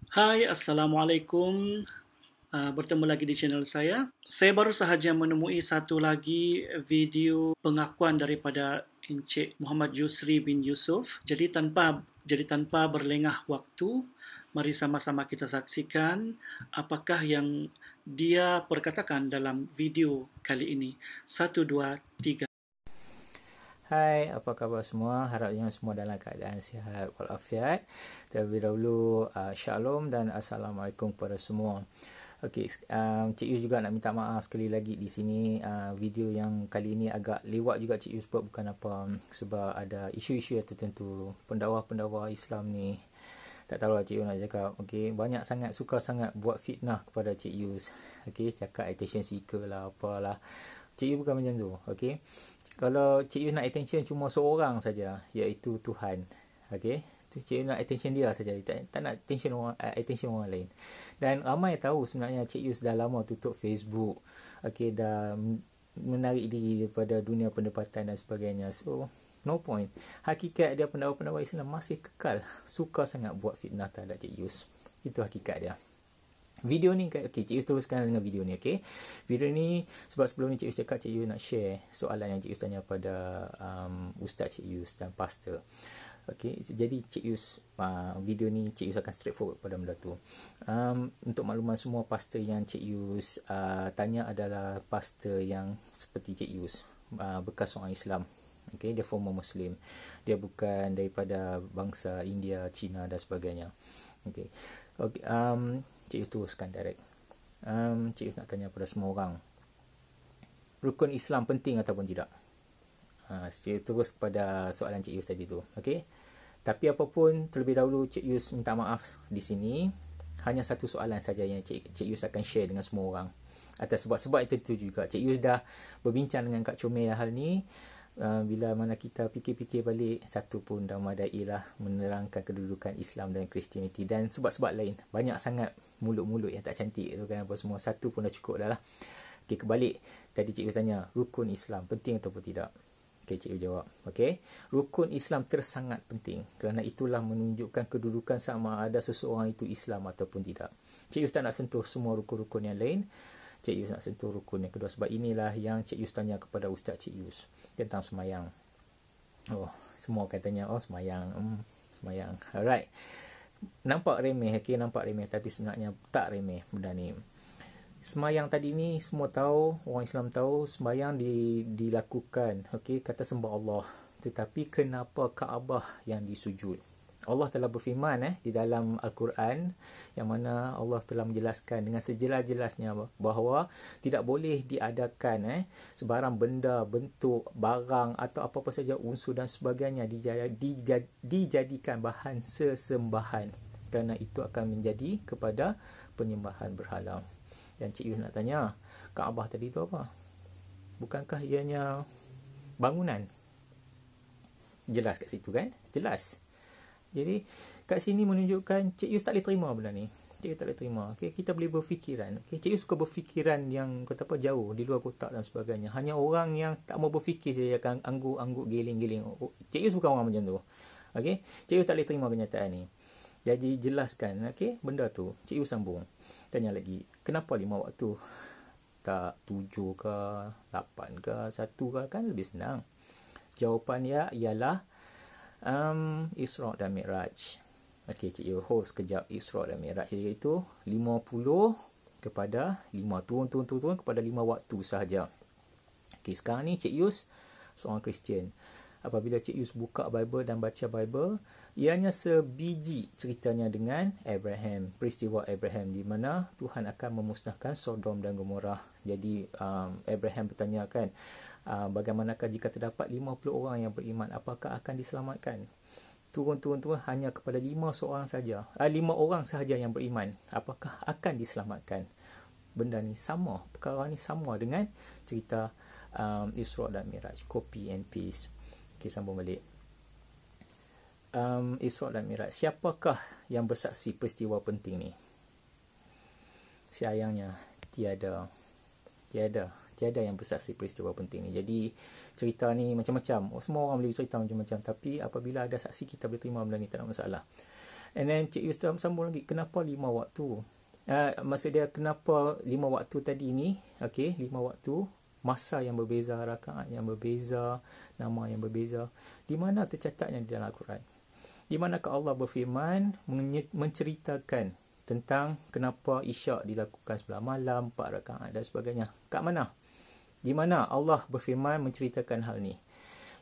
Hai, Assalamualaikum. Bertemu lagi di channel saya. Saya baru sahaja menemui satu lagi video pengakuan daripada Encik Muhammad Yusri bin Yusof. Jadi tanpa berlengah waktu, mari sama-sama kita saksikan apakah yang dia perkatakan dalam video kali ini. 1, 2, 3. Hai, apa khabar semua? Harapnya semua dalam keadaan sihat walafiat. Terlebih dahulu, Shalom dan Assalamualaikum kepada semua. Okey, Cik Yus juga nak minta maaf sekali lagi di sini. Video yang kali ini agak lewat juga Cik Yus buat, bukan apa. Sebab ada isu-isu yang tertentu. Pendakwa-pendakwa Islam ni, tak tahu lah Cik Yus nak cakap. Okey, banyak sangat, suka sangat buat fitnah kepada Cik Yus. Okey, cakap attention seeker lah, apalah. Cik Yus bukan macam tu. Okey, kalau Cik Yus nak attention cuma seorang saja, iaitu Tuhan. Okey, Cik Yus nak attention dia saja, tak nak attention orang lain. Dan ramai tahu sebenarnya Cik Yus dah lama tutup Facebook. Okey, dah menarik diri daripada dunia pendapatan dan sebagainya. So no point. Hakikat dia, pendakwa-pendakwa Islam masih kekal suka sangat buat fitnah terhadap Cik Yus. Itu hakikat dia. Video ni, okay, Cik Yus teruskan dengan video ni, okay. Video ni, sebab sebelum ni Cik Yus cakap Cik Yus nak share soalan yang Cik Yus tanya pada Ustaz Cik Yus dan Pastor. Okay, jadi Cik Yus, video ni Cik Yus akan straightforward pada benda tu. Untuk makluman semua, Pastor yang Cik Yus tanya adalah Pastor yang seperti Cik Yus, bekas orang Islam. Okay, dia former Muslim. Dia bukan daripada bangsa India, Cina dan sebagainya. Okay. Cik Yus teruskan direct. Cik Yus nak tanya pada semua orang, rukun Islam penting ataupun tidak? Cik Yus terus kepada soalan Cik Yus tadi tu. Okay? Tapi apapun, terlebih dahulu Cik Yus minta maaf di sini. Hanya satu soalan saja yang Cik Yus akan share dengan semua orang. Atas sebab-sebab itu juga Cik Yus dah berbincang dengan Kak Comel hal ni. Bila mana kita fikir-fikir balik, satu pun dah madai lah menerangkan kedudukan Islam dan Kristianiti, dan sebab-sebab lain. Banyak sangat mulut-mulut yang tak cantik tu kan, apa semua. Satu pun dah cukup dah lah. Okay, kebalik. Tadi Cik Yus tanya, rukun Islam penting ataupun tidak? Okay, Cik Yus jawab. Okay, rukun Islam tersangat penting. Kerana itulah menunjukkan kedudukan sama ada seseorang itu Islam ataupun tidak. Cik Yus tak nak sentuh semua rukun-rukun yang lain. Cik Yus nak sentuh rukun yang kedua. Sebab inilah yang Cik Yus tanya kepada Ustaz Cik Yus tentang semayang. Oh, semua akan tanya, oh semayang, semayang. Alright. Nampak remeh, okay, nampak remeh, tapi sebenarnya tak remeh benda ni. Semayang tadi ni semua tahu, orang Islam tahu, semayang dilakukan, okay, kata sembah Allah. Tetapi kenapa Kaabah yang disujud? Allah telah berfirman di dalam Al-Quran, yang mana Allah telah menjelaskan dengan sejelas-jelasnya bahawa tidak boleh diadakan sebarang benda, bentuk, barang atau apa-apa saja, unsur dan sebagainya dijadikan bahan sesembahan, kerana itu akan menjadi kepada penyembahan berhala. Dan Cik Yus nak tanya, Kaabah tadi tu apa? Bukankah ianya bangunan? Jelas kat situ kan? Jelas. Jadi kat sini menunjukkan Cik Yus tak boleh terima benda ni. Cik Yus tak boleh terima. Okay, kita boleh berfikiran. Okay, Cik Yus suka berfikiran yang kata apa, jauh, di luar kotak dan sebagainya. Hanya orang yang tak mau berfikir saja akan angguk-angguk, giling-giling. Cik Yus bukan orang macam tu. Okay, Cik Yus tak boleh terima kenyataan ni. Jadi jelaskan, okay, benda tu. Cik Yus sambung. Tanya lagi, kenapa 5 waktu? Tak 7 ke, 8 ke, 1 ke? Kan lebih senang. Jawapannya ialah Isra' dan Mi'raj. Okey, Cik Yus hold sekejap. Isra' dan Mi'raj iaitu 50 kepada 5, turun kepada 5 waktu sahaja. Okey, sekarang ni Cik Yus seorang Kristian. Apabila Cik Yus buka Bible dan baca Bible, ianya sebiji ceritanya dengan Abraham, peristiwa Abraham, di mana Tuhan akan memusnahkan Sodom dan Gomorrah. Jadi Abraham bertanya kan, bagaimanakah jika terdapat 50 orang yang beriman, apakah akan diselamatkan? Turun hanya kepada 5 orang sahaja yang beriman, apakah akan diselamatkan? Benda ni sama, perkara ni sama dengan cerita Isra' dan Mi'raj, copy and paste. Okay, sambung balik. Isra' dan Mi'raj, siapakah yang bersaksi peristiwa penting ni? Sayangnya tiada yang bersaksi peristiwa penting ni. Jadi cerita ni macam-macam. Semua orang boleh cerita macam-macam, tapi apabila ada saksi, kita boleh terima benda ni, tak ada masalah. And then Cik Yus sambung lagi, kenapa 5 waktu? Maksud dia kenapa 5 waktu tadi ni, okey, 5 waktu, masa yang berbeza, rakaat yang berbeza, nama yang berbeza. Di mana tercatatnya di dalam Al-Quran? Di manakah Allah berfirman menceritakan tentang kenapa isyak dilakukan sebelah malam, 4 rakaat dan sebagainya? Kat mana? Di mana Allah berfirman menceritakan hal ni?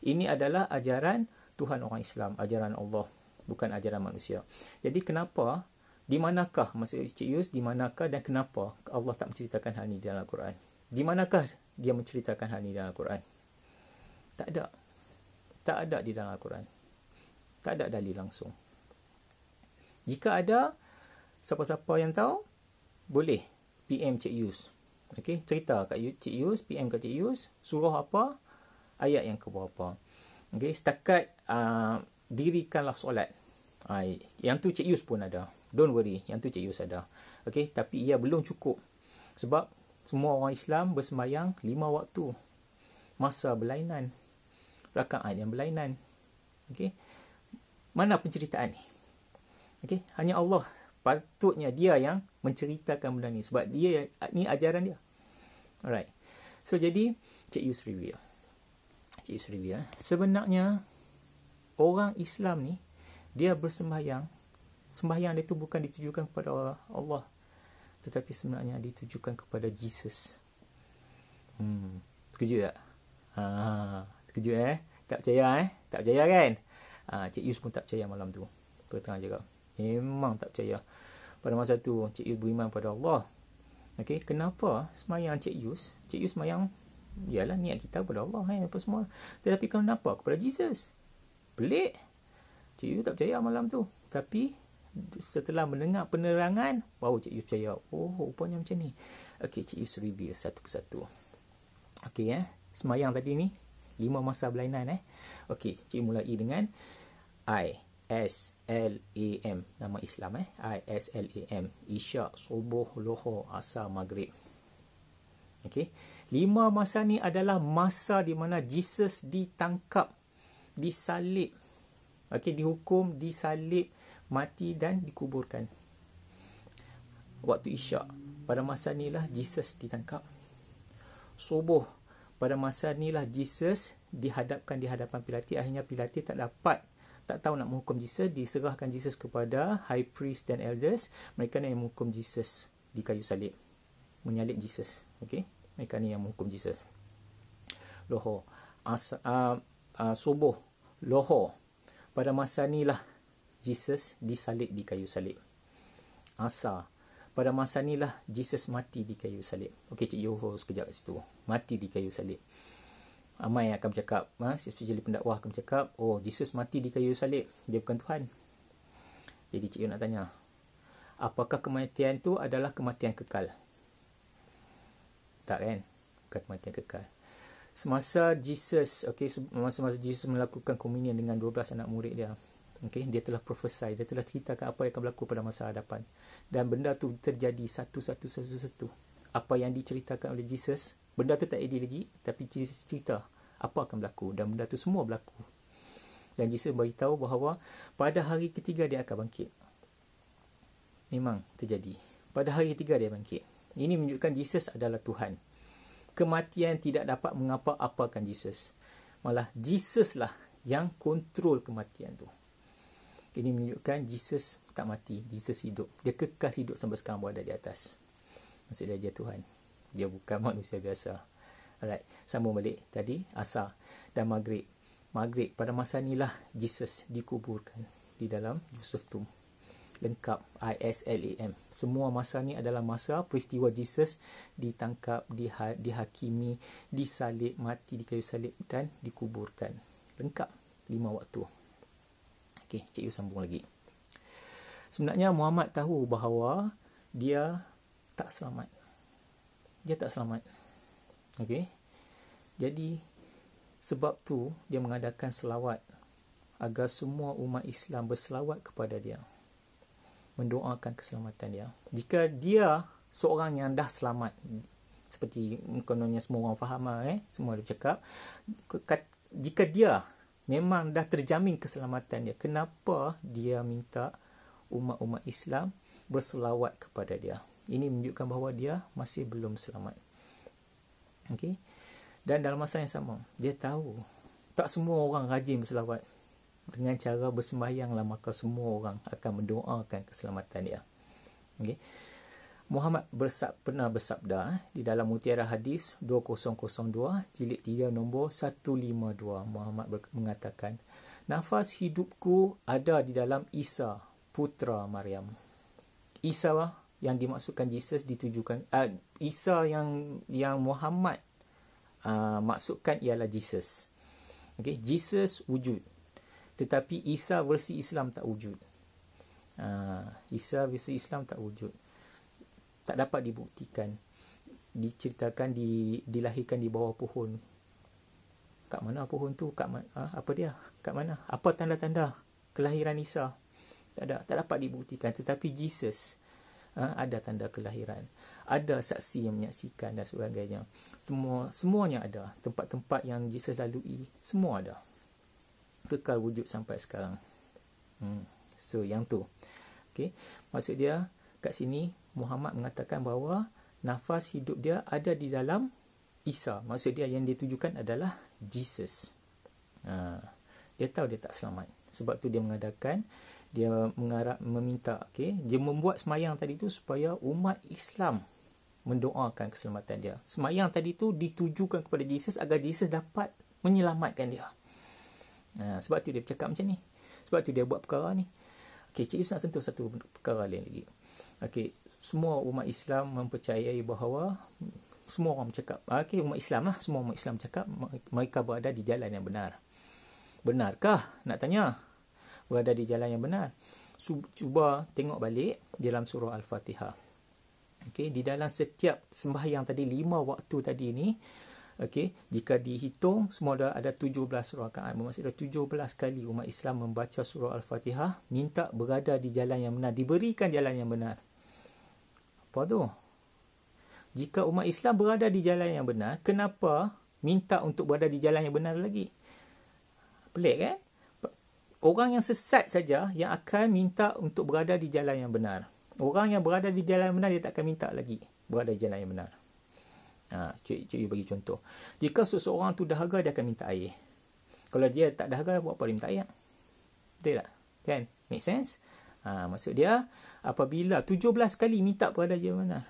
Ini adalah ajaran Tuhan orang Islam, ajaran Allah, bukan ajaran manusia. Jadi kenapa, di manakah, maksud Cik Yus, di manakah dan kenapa Allah tak menceritakan hal ni dalam Al-Quran? Di manakah dia menceritakan hal ni dalam Al-Quran? Tak ada. Tak ada di dalam Al-Quran. Tak ada dalil langsung. Jika ada, siapa-siapa yang tahu, boleh PM Cik Yus. Okey, cerita kat Cik Yus, PM kat Cik Yus, surah apa, ayat yang ke berapa. Okey, setakat dirikanlah solat. Yang tu Cik Yus pun ada. Don't worry, yang tu Cik Yus ada. Okey, tapi ia belum cukup. Sebab semua orang Islam bersembayang 5 waktu. Masa berlainan. Rakaat yang berlainan. Okey. Mana penceritaan ni? Okey, hanya Allah patutnya dia yang menceritakan benda ni sebab dia ni ajaran dia. Alright. So jadi Cik Yus review. Sebenarnya orang Islam ni dia bersembahyang. Sembahyang dia tu bukan ditujukan kepada Allah, tetapi sebenarnya ditujukan kepada Jesus. Terkejut tak? Terkejut Tak percaya Tak percaya kan? Cik Yus pun tak percaya malam tu. Terang cakap. Memang tak percaya. Pada masa tu Cik Yus beriman pada Allah. Okey, kenapa sembahyang Cik Yus? Cik Yus sembahyang ialah niat kita pada Allah apa semua. Tetapi kenapa kepada Jesus? Pelik. Cik Yus tak percaya malam tu. Tapi setelah mendengar penerangan, baru Cik Yus percaya. Oh, rupanya macam ni. Okey, Cik Yus review satu persatu. Okey, sembahyang tadi ni 5 masa berlainan. Okey, Cik mulai dengan ISLAM, nama Islam ISLAM, Isyak, Subuh, Lohor, Asar, Maghrib. Okey, 5 masa ni adalah masa di mana Jesus ditangkap, disalib. Okey, dihukum, disalib, mati dan dikuburkan. Waktu Isyak, pada masa inilah Jesus ditangkap. Subuh, pada masa inilah Jesus dihadapkan di hadapan Pilatus. Akhirnya Pilatus tak tahu nak menghukum Jesus, diserahkan Jesus kepada high priest dan elders. Mereka ni yang menghukum Jesus di kayu salib, menyalib Jesus. Okey, mereka ni yang menghukum Jesus. Lohor, subuh, lohor, pada masa inilah Jesus disalib di kayu salib. Asar, pada masa inilah Jesus mati di kayu salib. Okey, Cik Yoho sekejap kat situ. Mati di kayu salib. Ramai akan bercakap, especially pendakwah akan bercakap, oh, Jesus mati di kayu salib, dia bukan Tuhan. Jadi Cik Yoho nak tanya, apakah kematian tu adalah kematian kekal? Tak kan? Bukan kematian kekal. Semasa Jesus, masa Jesus melakukan komunion dengan 12 anak murid dia, dia telah prophesy, dia telah ceritakan apa yang akan berlaku pada masa hadapan. Dan benda tu terjadi satu. Apa yang diceritakan oleh Jesus, benda tu tak ada lagi, tapi cerita apa akan berlaku. Dan benda tu semua berlaku. Dan Jesus beritahu bahawa pada hari ketiga dia akan bangkit. Memang terjadi. Pada hari ketiga dia bangkit. Ini menunjukkan Jesus adalah Tuhan. Kematian tidak dapat mengapa-apakan Jesus. Malah Jesus lah yang kontrol kematian tu. Ini menunjukkan Jesus tak mati. Jesus hidup. Dia kekal hidup sampai sekarang berada di atas. Maksudnya dia Tuhan. Dia bukan manusia biasa. Alright. Sambung balik tadi. Asar dan Maghrib. Maghrib pada masa inilah Jesus dikuburkan di dalam Yusuf Tomb. Lengkap. ISLAM. Semua masa ni adalah masa peristiwa Jesus ditangkap, dihakimi, disalib, mati di kayu salib dan dikuburkan. Lengkap. 5 waktu. Okey, Cik Yu sambung lagi. Sebenarnya Muhammad tahu bahawa dia tak selamat. Dia tak selamat. Okey. Jadi sebab tu dia mengadakan selawat agar semua umat Islam berselawat kepada dia, mendoakan keselamatan dia. Jika dia seorang yang dah selamat, seperti kononnya semua orang faham semua dia cakap, jika dia memang dah terjamin keselamatan dia, kenapa dia minta umat-umat Islam berselawat kepada dia. Ini menunjukkan bahawa dia masih belum selamat. Okey. Dan dalam masa yang sama, dia tahu tak semua orang rajin berselawat. Dengan cara bersembahyanglah, maka semua orang akan mendoakan keselamatan dia. Okey. Muhammad pernah bersabda di dalam Mutiara Hadis 2002 jilid 3 nombor 152. Muhammad mengatakan, nafas hidupku ada di dalam Isa putra Maryam. Isa yang dimaksudkan Jesus ditujukan Isa yang Muhammad maksudkan ialah Jesus. Okay? Jesus wujud, tetapi Isa versi Islam tak wujud. Isa versi Islam tak wujud, tak dapat dibuktikan. Diceritakan dilahirkan di bawah pohon. Kat mana pohon tu? Apa dia? Kat mana? Apa tanda-tanda kelahiran Isa? Tak dapat dibuktikan. Tetapi Jesus ada tanda kelahiran, ada saksi yang menyaksikan dan sebagainya. Semuanya ada. Tempat-tempat yang Jesus lalui, semua ada. Kekal wujud sampai sekarang. So yang tu. Okay. Maksud dia kat sini Muhammad mengatakan bahawa nafas hidup dia ada di dalam Isa. Maksud dia yang ditujukan adalah Jesus. Dia tahu dia tak selamat. Sebab tu dia mengadakan, dia meminta, okay, dia membuat semayang tadi tu supaya umat Islam mendoakan keselamatan dia. Semayang tadi tu ditujukan kepada Jesus agar Jesus dapat menyelamatkan dia. Sebab tu dia bercakap macam ni. Sebab tu dia buat perkara ni. Okay, Cik Yus nak sentuh satu perkara lain lagi. Okay, semua umat Islam mempercayai bahawa semua orang bercakap, umat Islam lah, semua umat Islam cakap mereka berada di jalan yang benar. Benarkah? Nak tanya. Berada di jalan yang benar. Cuba tengok balik dalam surah Al-Fatihah. Okay, di dalam setiap sembahyang tadi, 5 waktu tadi ni, okay, jika dihitung semua ada 17 rakaat. Bermaksud 17 kali umat Islam membaca surah Al-Fatihah, minta berada di jalan yang benar, diberikan jalan yang benar. Apa tu? Jika umat Islam berada di jalan yang benar, kenapa minta untuk berada di jalan yang benar lagi? Pelik kan? Orang yang sesat saja yang akan minta untuk berada di jalan yang benar. Orang yang berada di jalan yang benar, dia tak akan minta lagi berada di jalan yang benar. Cik bagi contoh. Jika seseorang tu dahaga, dia akan minta air. Kalau dia tak dahaga, buat apa dia minta air? Betul tak? Kan? Make sense? Maksud dia, apabila 17 kali minta berada di jalan benar,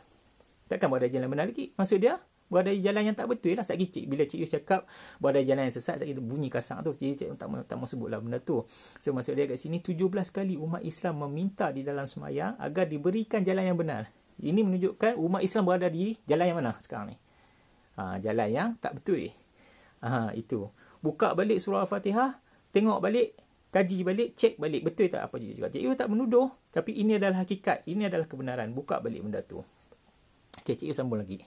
takkan berada di jalan benar lagi. Maksud dia, berada di jalan yang tak betul lah. Bila Cik Yus cakap berada di jalan yang sesat, saya bunyi kasar tu. Cik tak mau sebutlah benda tu. So maksud dia kat sini, 17 kali umat Islam meminta di dalam semayang agar diberikan jalan yang benar. Ini menunjukkan umat Islam berada di jalan yang mana sekarang ni? Jalan yang tak betul. Itu. Buka balik surah Al-Fatihah, tengok balik, kaji balik, cek balik. Betul tak apa juga. Cik Yus tak menuduh, tapi ini adalah hakikat. Ini adalah kebenaran. Buka balik benda tu. Okay, Cik Yus sambung lagi.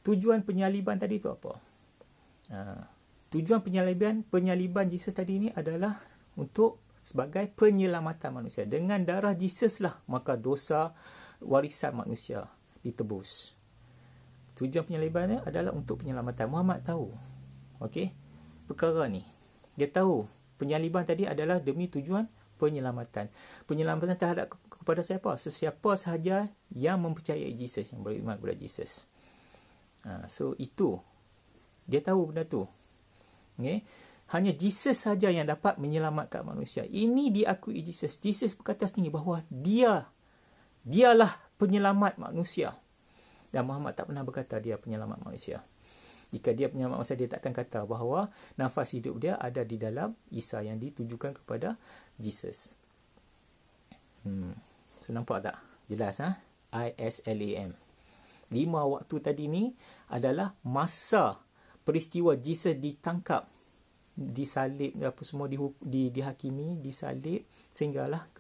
Tujuan penyaliban tadi tu apa? Tujuan penyaliban Jesus tadi ni adalah untuk sebagai penyelamatan manusia. Dengan darah Jesus lah, maka dosa warisan manusia ditebus. Tujuan penyalibannya adalah untuk penyelamatan. Muhammad tahu. Okey? Perkara ni. Dia tahu penyaliban tadi adalah demi tujuan penyelamatan. Penyelamatan terhadap kepada siapa? Sesiapa sahaja yang mempercayai Jesus, yang beriman kepada Jesus. So itu dia tahu benda tu. Okay? Hanya Jesus saja yang dapat menyelamatkan manusia. Ini diakui Jesus. Jesus berkata sendiri bahawa dialah penyelamat manusia. Dan Muhammad tak pernah berkata dia penyelamat manusia. Jika dia penyelamat manusia, dia takkan kata bahawa nafas hidup dia ada di dalam Isa yang ditujukan kepada Jesus. So nampak tak? Jelas ISLAM. 5 waktu tadi ni adalah masa peristiwa Jesus ditangkap, disalib, apa semua dihakimi, disalib sehinggalah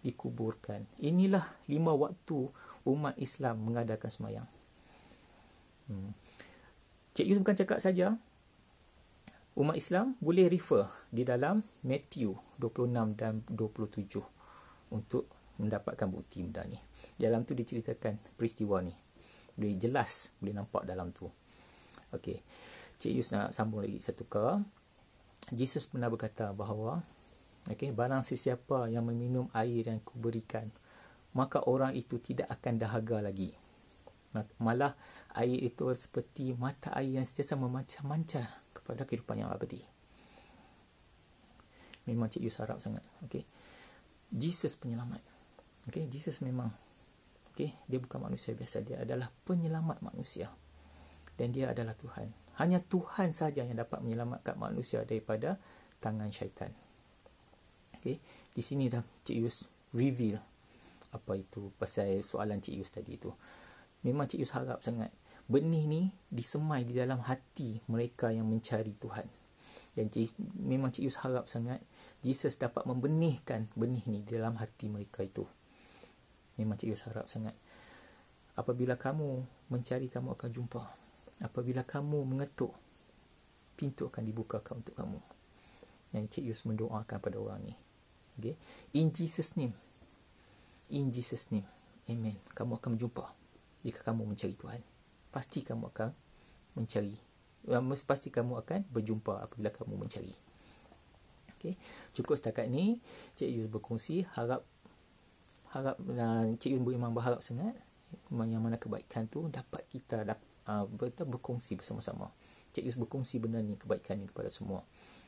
dikuburkan. Inilah 5 waktu umat Islam mengadakan semayang. Cik Yus bukan cakap saja. Umat Islam boleh refer di dalam Matthew 26 dan 27 untuk mendapatkan bukti benda ni. Dalam tu diceritakan peristiwa ni. Boleh jelas, boleh nampak dalam tu. Okey. Cik Yus nak sambung lagi satu perkara. Jesus pernah berkata bahawa Okey, barang sesiapa yang meminum air yang kuberikan, maka orang itu tidak akan dahaga lagi. Malah air itu seperti mata air yang sentiasa memancar-mancar kepada kehidupan yang abadi. Memang Cik Yus harap sangat. Okey, Jesus penyelamat. Okey, Jesus memang, okey, dia bukan manusia biasa, dia adalah penyelamat manusia. Dan dia adalah Tuhan. Hanya Tuhan saja yang dapat menyelamatkan manusia daripada tangan syaitan. Okey, di sini dah Cik Yus reveal apa itu pasal soalan Cik Yus tadi tu. Memang Cik Yus harap sangat benih ni disemai di dalam hati mereka yang mencari Tuhan. Dan memang Cik Yus harap sangat Jesus dapat membenihkan benih ni di dalam hati mereka itu. Memang Cik Yus harap sangat. Apabila kamu mencari, kamu akan jumpa. Apabila kamu mengetuk, pintu akan dibukakan untuk kamu. Dan Cik Yus mendoakan pada orang ni. Okay? In Jesus' name. In Jesus' name. Amen. Kamu akan berjumpa jika kamu mencari Tuhan. Pasti kamu akan mencari. Pasti kamu akan berjumpa apabila kamu mencari. Okay? Cukup setakat ni. Cik Yus berkongsi. Harap Cik Yus memang berharap sangat yang mana kebaikan tu dapat kita berkongsi bersama-sama. Cik Yus berkongsi benda ni, kebaikan ni kepada semua.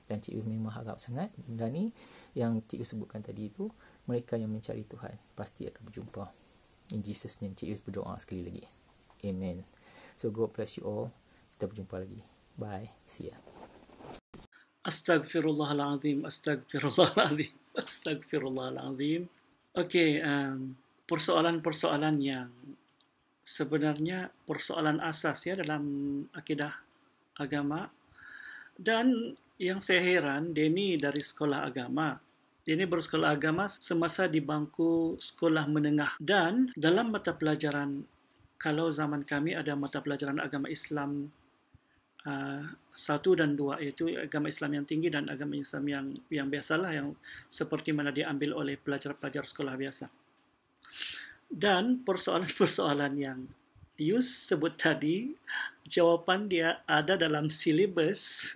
Dan Cik Yus memang harap sangat benda ni yang Cik Yus sebutkan tadi itu, mereka yang mencari Tuhan pasti akan berjumpa. In Jesus' name, Cik Yus berdoa sekali lagi. Amen. So God bless you all. Kita berjumpa lagi. Bye. See ya. Astagfirullahalazim, astagfirullahalazim, astagfirullahalazim. Okey, persoalan-persoalan yang sebenarnya persoalan asas ya dalam akidah agama. Dan yang saya heran, dia ni dari sekolah agama. Dia ni bersekolah agama semasa di bangku sekolah menengah. Dan dalam mata pelajaran, kalau zaman kami ada mata pelajaran agama Islam 1 dan 2, iaitu agama Islam yang tinggi dan agama Islam yang biasalah, yang seperti mana diambil oleh pelajar-pelajar sekolah biasa. Dan persoalan-persoalan yang Yus sebut tadi, jawapan dia ada dalam silibus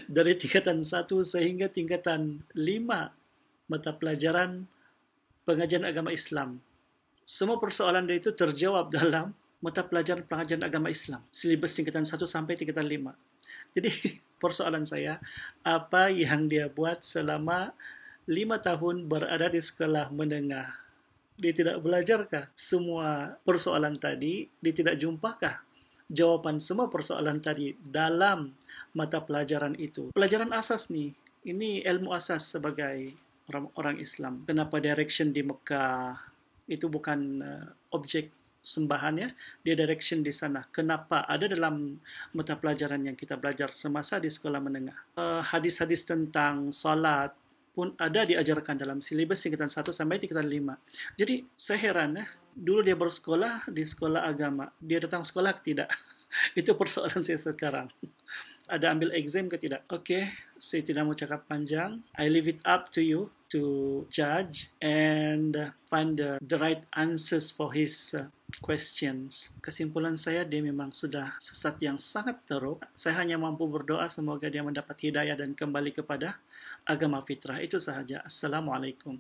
dari tingkatan 1 sehingga tingkatan 5 mata pelajaran pengajian agama Islam. Semua persoalan dia itu terjawab dalam mata pelajaran pengajian agama Islam, silibus tingkatan 1 sampai tingkatan 5. Jadi persoalan saya, apa yang dia buat selama 5 tahun berada di sekolah menengah? Dia tidak belajarkah semua persoalan tadi? Dia tidak jumpakah jawapan semua persoalan tadi dalam mata pelajaran itu? Pelajaran asas ni, ini ilmu asas sebagai orang Islam. Kenapa direction di Mekah itu bukan objek sembahan ya? Dia direction di sana. Kenapa ada dalam mata pelajaran yang kita belajar semasa di sekolah menengah? Hadis-hadis tentang salat pun ada diajarkan dalam silibus tingkatan 1 sampai tingkatan 5. Jadi saya heran dulu dia bersekolah di sekolah agama. Dia datang sekolah ke tidak? Itu persoalan saya sekarang. Ada ambil exam ke tidak? Okey, saya tidak mau cakap panjang. I leave it up to you to judge and find the right answers for his questions. Kesimpulan saya, dia memang sudah sesat yang sangat teruk. Saya hanya mampu berdoa semoga dia mendapat hidayah dan kembali kepada agama fitrah. Itu sahaja. Assalamualaikum.